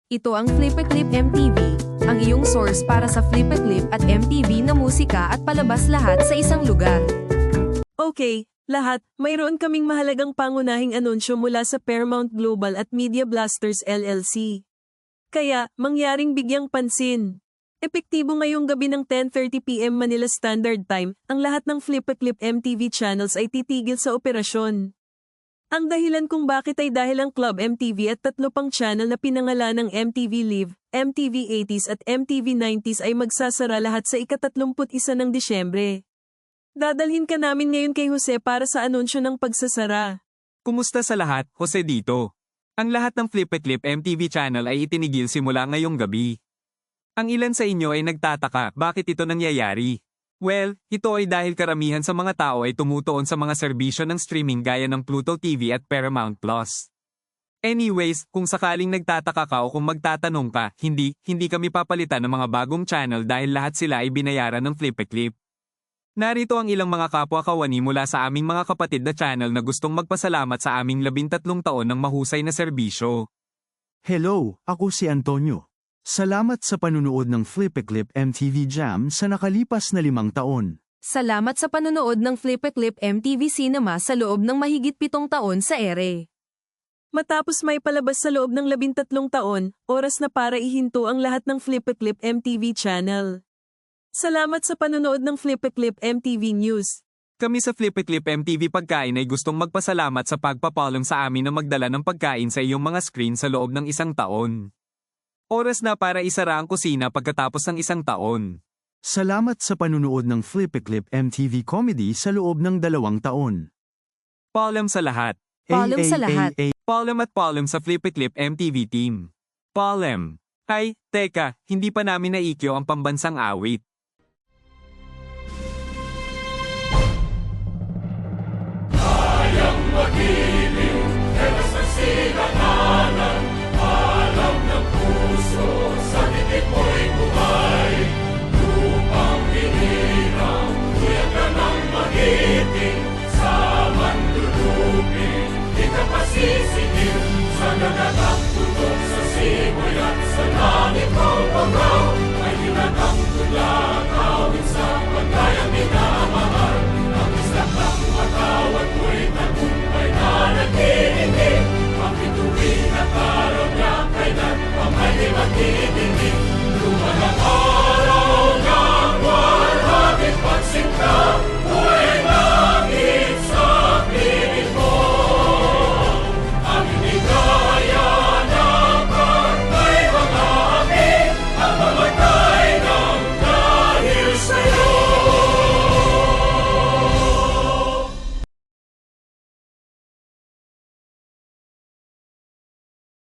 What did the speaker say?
Ito ang Flip-a-Clip MTV, ang iyong source para sa Flip-a-Clip at MTV na musika at palabas lahat sa isang lugar. Okay, lahat, mayroon kaming mahalagang pangunahing anunsyo mula sa Paramount Global at Media Blasters LLC. Kaya, mangyaring bigyang pansin. Epektibo ngayong gabi ng 10:30 PM Manila Standard Time, ang lahat ng Flip-a-Clip MTV channels ay titigil sa operasyon. Ang dahilan kung bakit ay dahil ang Club MTV at 3 pang channel na pinangalan ng MTV Live, MTV 80s at MTV 90s ay magsasara lahat sa ika-31 ng Disyembre. Dadalhin ka namin ngayon kay Jose para sa anunsyo ng pagsasara. Kumusta sa lahat, Jose dito? Ang lahat ng Flip-a-Clip MTV channel ay itinigil simula ngayong gabi. Ang ilan sa inyo ay nagtataka bakit ito nangyayari. Well, ito ay dahil karamihan sa mga tao ay tumutuon sa mga serbisyo ng streaming gaya ng Pluto TV at Paramount Plus. Anyways, kung sakaling nagtataka ka o kung magtatanong ka, hindi kami papalitan ng mga bagong channel dahil lahat sila ay binayaran ng Flip-a-Clip. Narito ang ilang mga kapwa kawani mula sa aming mga kapatid na channel na gustong magpasalamat sa aming 13 taon ng mahusay na serbisyo. Hello, ako si Antonio. Salamat sa panunood ng Flip-a-Clip MTV Jam sa nakalipas na 5 taon. Salamat sa panonood ng Flip-a-Clip MTV Cinema sa loob ng mahigit 7 taon sa ere. Matapos may palabas sa loob ng 13 taon, oras na para ihinto ang lahat ng Flip-a-Clip MTV channel. Salamat sa panonood ng Flip-a-Clip MTV News. Kami sa Flip-a-Clip MTV Pagkain ay gustong magpasalamat sa pagpapaalam sa amin na magdala ng pagkain sa iyong mga screen sa loob ng 1 taon. Oras na para isara ang kusina pagkatapos ng 1 taon. Salamat sa panunood ng Flip-a-Clip MTV Comedy sa loob ng 2 taon. Paalam sa lahat. Paalam sa lahat. Paalam at paalam sa Flip-a-Clip MTV team. Paalam. Ay, teka, hindi pa namin naikyo ang pambansang awit. Magiliw, elas ng silanganan, alam ng puso, sa titik mo'y buhay. Lupang hinirang, kuya ka ng magiting, sa manlulupin, di ka pasisingil, sa nagatang tutok sa simoy at sa